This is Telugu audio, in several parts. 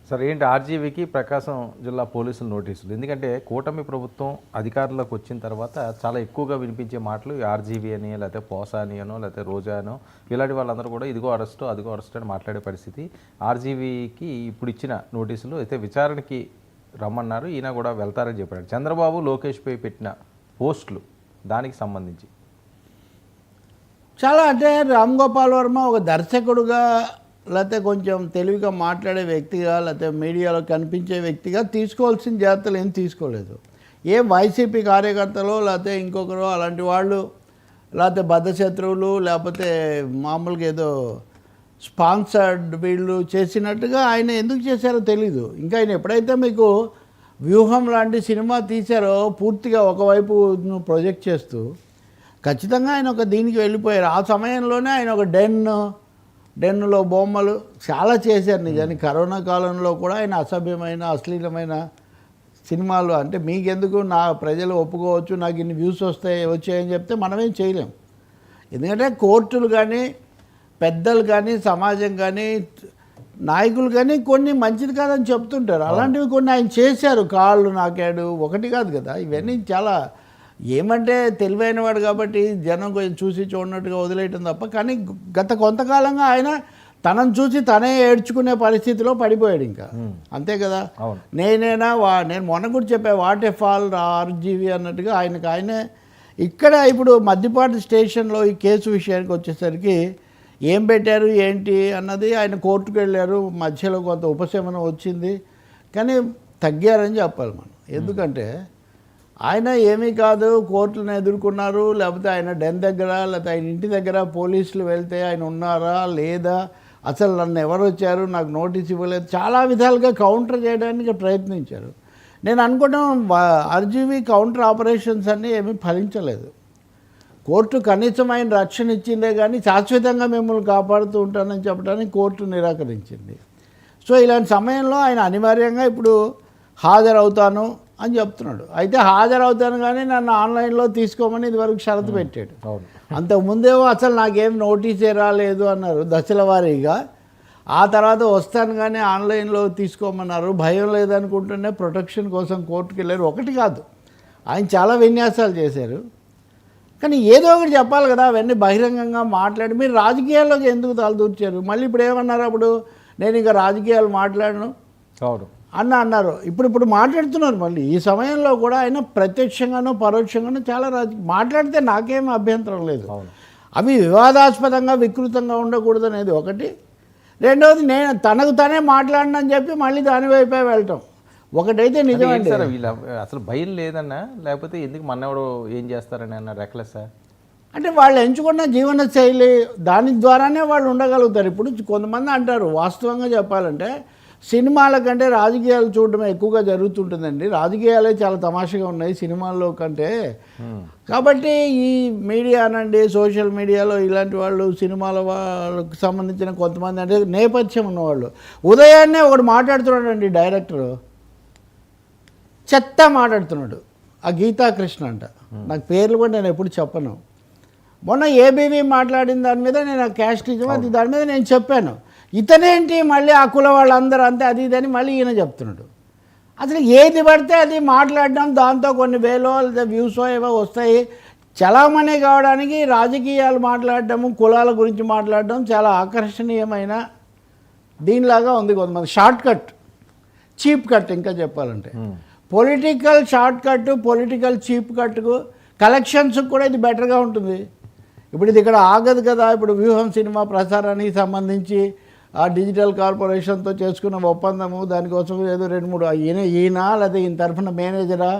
సరే ఏంటి ఆర్జీవీకి ప్రకాశం జిల్లా పోలీసులు నోటీసులు? ఎందుకంటే కూటమి ప్రభుత్వం అధికారంలోకి వచ్చిన తర్వాత చాలా ఎక్కువగా వినిపించే మాటలు ఆర్జీవీ అని, లేకపోతే పోసా అని అనో, లేకపోతే రోజా అనో, ఇలాంటి వాళ్ళందరూ కూడా ఇదిగో అరెస్టు అదిగో అరెస్ట్ అని మాట్లాడే పరిస్థితి. ఆర్జీవీకి ఇప్పుడు ఇచ్చిన నోటీసులు అయితే విచారణకి రమ్మన్నారు, ఈయన కూడా వెళ్తారని చెప్పాడు. చంద్రబాబు లోకేష్పై పెట్టిన పోస్టులు దానికి సంబంధించి చాలా అంటే రామ్ గోపాల్ వర్మ ఒక దర్శకుడుగా లేకపోతే కొంచెం తెలివిగా మాట్లాడే వ్యక్తిగా లేకపోతే మీడియాలో కనిపించే వ్యక్తిగా తీసుకోవాల్సిన జాగ్రత్తలు ఏం తీసుకోలేదు. ఏ వైసీపీ కార్యకర్తలు లేకపోతే ఇంకొకరు అలాంటి వాళ్ళు లేకపోతే బద్ధశత్రువులు లేకపోతే మామూలుగా ఏదో స్పాన్సర్డ్ వీళ్ళు చేసినట్టుగా ఆయన ఎందుకు చేశారో తెలీదు. ఇంకా ఆయన ఎప్పుడైతే మీకు వ్యూహం లాంటి సినిమా తీశారో పూర్తిగా ఒకవైపు ప్రొజెక్ట్ చేస్తూ ఖచ్చితంగా ఆయన ఒక దీనికి వెళ్ళిపోయారు. ఆ సమయంలోనే ఆయన ఒక డెన్నులో బొమ్మలు చాలా చేశారు. నిజానికి కరోనా కాలంలో కూడా ఆయన అసభ్యమైన అశ్లీలమైన సినిమాలు అంటే మీకెందుకు, నా ప్రజలు ఒప్పుకోవచ్చు, నాకు ఇన్ని వ్యూస్ వచ్చాయని చెప్తే మనమేం చేయలేం. ఎందుకంటే కోర్టులు కానీ పెద్దలు కానీ సమాజం కానీ నాయకులు కానీ కొన్ని మంచిది కాదని చెప్తుంటారు. అలాంటివి కొన్ని ఆయన చేశారు. కాళ్ళు నాకాడు ఒకటి కాదు కదా, ఇవన్నీ చాలా ఏమంటే తెలివైన వాడు కాబట్టి జనం కొంచెం చూసి చూడనట్టుగా వదిలేయటం తప్ప. కానీ గత కొంతకాలంగా ఆయన తనను చూసి తనే ఏడ్చుకునే పరిస్థితిలో పడిపోయాడు. ఇంకా అంతే కదా. నేను మొన్న కూడా చెప్పా, వాట్ ఎ ఫాల్ ఆర్జీవీ అన్నట్టుగా ఆయనే ఇక్కడ ఇప్పుడు మద్దిపాటి స్టేషన్లో ఈ కేసు విషయానికి వచ్చేసరికి ఏం పెట్టారు ఏంటి అన్నది ఆయన కోర్టుకు వెళ్ళారు. మధ్యలో కొంత ఉపశమనం వచ్చింది కానీ తగ్గారని చెప్పాలి మనం. ఎందుకంటే ఆయన ఏమీ కాదు, కోర్టులను ఎదుర్కొన్నారు, లేకపోతే ఆయన డెన్ దగ్గర లేకపోతే ఆయన ఇంటి దగ్గర పోలీసులు వెళ్తే ఆయన ఉన్నారా లేదా, అసలు నన్ను ఎవరు వచ్చారు, నాకు నోటీస్ ఇవ్వలేదు, చాలా విధాలుగా కౌంటర్ చేయడానికి ప్రయత్నించారు. నేను అనుకోవడం ఆర్జీవీ కౌంటర్ ఆపరేషన్స్ అన్నీ ఏమీ ఫలించలేదు. కోర్టు కనీసం ఆయన రక్షణ ఇచ్చిందే కానీ శాశ్వతంగా మిమ్మల్ని కాపాడుతూ ఉంటానని చెప్పడానికి కోర్టు నిరాకరించింది. సో ఇలాంటి సమయంలో ఆయన అనివార్యంగా ఇప్పుడు హాజరవుతాను అని చెప్తున్నాడు. అయితే హాజరవుతాను కానీ నన్ను ఆన్లైన్లో తీసుకోమని ఇదివరకు షరతు పెట్టాడు. అంతకుముందేమో అసలు నాకేం నోటీసే రాలేదు అన్నారు దశల వారీగా. ఆ తర్వాత వస్తాను కానీ ఆన్లైన్లో తీసుకోమన్నారు. భయం లేదనుకుంటూనే ప్రొటెక్షన్ కోసం కోర్టుకు వెళ్ళారు. ఒకటి కాదు, ఆయన చాలా విన్యాసాలు చేశారు. కానీ ఏదో ఒకటి చెప్పాలి కదా. అవన్నీ బహిరంగంగా మాట్లాడి మీరు రాజకీయాల్లోకి ఎందుకు తలదూర్చారు? మళ్ళీ ఇప్పుడు ఏమన్నారు, అప్పుడు నేను ఇంకా రాజకీయాలు మాట్లాడను అన్నారు. ఇప్పుడు మాట్లాడుతున్నారు మళ్ళీ. ఈ సమయంలో కూడా ఆయన ప్రత్యక్షంగానో పరోక్షంగానో చాలా మాట్లాడితే నాకేం అభ్యంతరం లేదు. అవి వివాదాస్పదంగా వికృతంగా ఉండకూడదు అనేది ఒకటి. రెండవది నేను తనకు తనే మాట్లాడినని చెప్పి మళ్ళీ దాని వైపే వెళ్ళటం ఒకటైతే నిజమండి. వీళ్ళ అసలు భయం లేదన్నా, లేకపోతే ఎందుకు మన్నెవడు ఏం చేస్తారని అన్న రెక్లెస్ అంటే వాళ్ళు ఎంచుకున్న జీవన శైలి దాని ద్వారానే వాళ్ళు ఉండగలుగుతారు. ఇప్పుడు కొంతమంది అంటారు, వాస్తవంగా చెప్పాలంటే సినిమాల కంటే రాజకీయాలు చూడటం ఎక్కువగా జరుగుతుంటుందండి, రాజకీయాలే చాలా తమాషగా ఉన్నాయి సినిమాల్లో కంటే. కాబట్టి ఈ మీడియా అనండి, సోషల్ మీడియాలో ఇలాంటి వాళ్ళు సినిమాల వాళ్ళకు సంబంధించిన కొంతమంది అంటే నేపథ్యం ఉన్నవాళ్ళు ఉదయాన్నే ఒకడు మాట్లాడుతున్నాడండి, డైరెక్టరు చెత్త మాట్లాడుతున్నాడు. ఆ గీతాకృష్ణ అంట, నాకు పేర్లు కూడా నేను ఎప్పుడు చెప్పను. మొన్న ఏబీవీ మాట్లాడిన దాని మీద నేను ఆ క్యాస్టిజం అది దాని మీద నేను చెప్పాను. ఇతనేంటి మళ్ళీ ఆ కుల వాళ్ళందరూ అంతే అది ఇదని మళ్ళీ ఈయన చెప్తున్నాడు. అసలు ఏది పడితే అది మాట్లాడడం, దాంతో కొన్ని వేలో లేదా వ్యూస్ ఏవో వస్తాయి. చలామణి కావడానికి రాజకీయాలు మాట్లాడటము, కులాల గురించి మాట్లాడడం చాలా ఆకర్షణీయమైన దీనిలాగా ఉంది. కొంతమంది షార్ట్ కట్, చీప్ కట్ ఇంకా చెప్పాలంటే political short cut, political cheap కట్కు కలెక్షన్స్ కూడా ఇది బెటర్గా ఉంటుంది. ఇప్పుడు ఇది ఇక్కడ ఆగదు కదా. ఇప్పుడు వ్యూహం సినిమా ప్రసారానికి సంబంధించి ఆ డిజిటల్ కార్పొరేషన్తో చేసుకున్న ఒప్పందము, దానికోసం ఏదో 2-3 ఈయన లేదా ఈయన తరఫున మేనేజరా,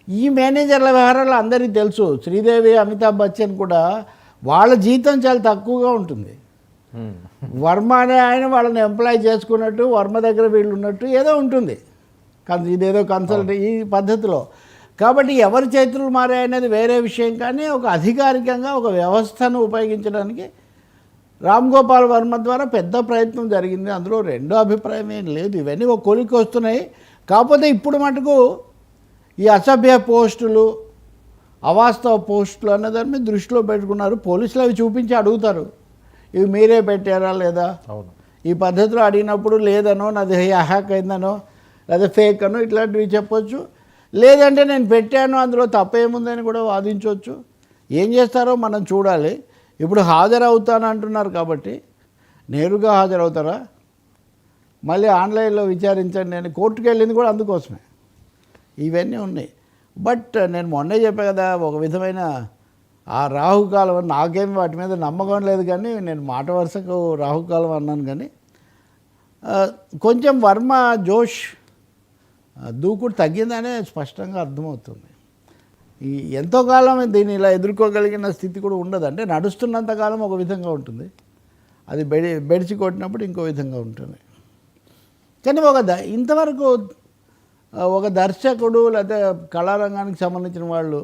ఈ మేనేజర్ల వ్యవహారాలు అందరికీ తెలుసు. శ్రీదేవి, అమితాబ్ బచ్చన్ కూడా వాళ్ళ జీతం చాలా తక్కువగా ఉంటుంది. వర్మ అనే ఆయన వాళ్ళని ఎంప్లాయ్ చేసుకున్నట్టు, వర్మ దగ్గర వీళ్ళు ఉన్నట్టు ఏదో ఉంటుంది, కానీ ఇదేదో కన్సల్ట్ ఈ పద్ధతిలో. కాబట్టి ఎవరి చేతులు మారాయనేది వేరే విషయం. కానీ ఒక అధికారికంగా ఒక వ్యవస్థను ఉపయోగించడానికి రామ్ గోపాల్ వర్మ ద్వారా పెద్ద ప్రయత్నం జరిగింది. అందులో రెండో అభిప్రాయం ఏం లేదు. ఇవన్నీ ఒక కొలికి వస్తున్నాయి. కాకపోతే ఇప్పుడు మటుకు ఈ అసభ్య పోస్టులు, అవాస్తవ పోస్టులు అనే దాని మీద దృష్టిలో పెట్టుకున్నారు. పోలీసులు అవి చూపించి అడుగుతారు, ఇవి మీరే పెట్టారా లేదా. ఈ పద్ధతిలో అడిగినప్పుడు లేదనో నాది హ్యాక్ అయిందనో లేదా ఫేక్ అనో ఇట్లాంటివి చెప్పొచ్చు. లేదంటే నేను పెట్టాను అందులో తప్పేముందని కూడా వాదించవచ్చు. ఏం చేస్తారో మనం చూడాలి. ఇప్పుడు హాజరవుతాను అంటున్నారు కాబట్టి నేరుగా హాజరవుతారా, మళ్ళీ ఆన్లైన్లో విచారించండి. నేను కోర్టుకు వెళ్ళింది కూడా అందుకోసమే. ఇవన్నీ ఉన్నాయి. బట్ నేను మొన్నే చెప్పా కదా, ఒక విధమైన ఆ రాహుకాలం నాకేం వాటి మీద నమ్మకం లేదు, కానీ నేను మాట వరుసకు రాహుకాలం అన్నాను. కానీ కొంచెం వర్మ జోష్ దూకుడు తగ్గిందనే స్పష్టంగా అర్థమవుతుంది. ఈ ఎంతో కాలం దీన్ని ఇలా ఎదుర్కోగలిగిన స్థితి కూడా ఉండదు. అంటే నడుస్తున్నంతకాలం ఒక విధంగా ఉంటుంది, అది బెడిచి కొట్టినప్పుడు ఇంకో విధంగా ఉంటుంది. కానీ ఇంతవరకు ఒక దర్శకుడు లేదా కళారంగానికి సంబంధించిన వాళ్ళు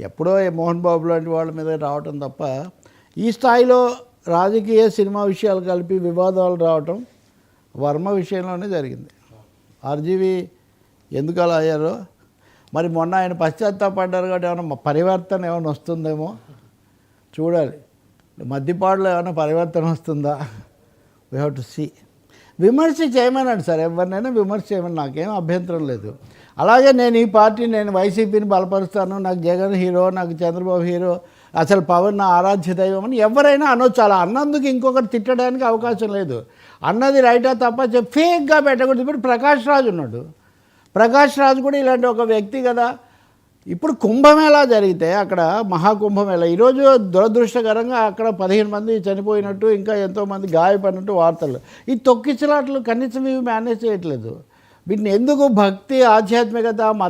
ఎప్పుడో మోహన్ బాబు లాంటి వాళ్ళ మీద రావటం తప్ప ఈ స్థాయిలో రాజకీయ సినిమా విషయాలు కలిపి వివాదాలు రావటం వర్మ విషయంలోనే జరిగింది. ఆర్జీవి ఎందుకు అలా అయ్యారో మరి మొన్న ఆయన పశ్చాత్తాపడ్డారు కాబట్టి ఏమైనా పరివర్తన ఏమైనా వస్తుందేమో చూడాలి. మధ్యపాడులో ఏమైనా పరివర్తన వస్తుందా, వీ హ్యావ్ టు సీ. విమర్శ చేయమన్నాడు సార్, ఎవరినైనా విమర్శ చేయమని నాకేం అభ్యంతరం లేదు. అలాగే నేను ఈ పార్టీ నేను వైసీపీని బలపరుస్తాను, నాకు జగన్ హీరో, నాకు చంద్రబాబు హీరో, అసలు పవన్ నా ఆరాధ్య దైవం అని ఎవరైనా అనొచ్చు. అలా అన్నందుకు ఇంకొకటి తిట్టడానికి అవకాశం లేదు. అన్నది రైటా తప్ప ఫేక్గా పెట్టకూడదు. ఇప్పుడు ప్రకాష్ రాజు ఉన్నాడు, ప్రకాష్ రాజు కూడా ఇలాంటి ఒక వ్యక్తి కదా. ఇప్పుడు కుంభమేళా జరిగితే అక్కడ మహాకుంభమేళా ఈరోజు దురదృష్టకరంగా అక్కడ 15 మంది చనిపోయినట్టు, ఇంకా ఎంతోమంది గాయపడినట్టు వార్తలు. ఈ తొక్కిసలాట్లు కనీసం ఇవి మేనేజ్ చేయట్లేదు. వీటిని ఎందుకు భక్తి, ఆధ్యాత్మికత, మత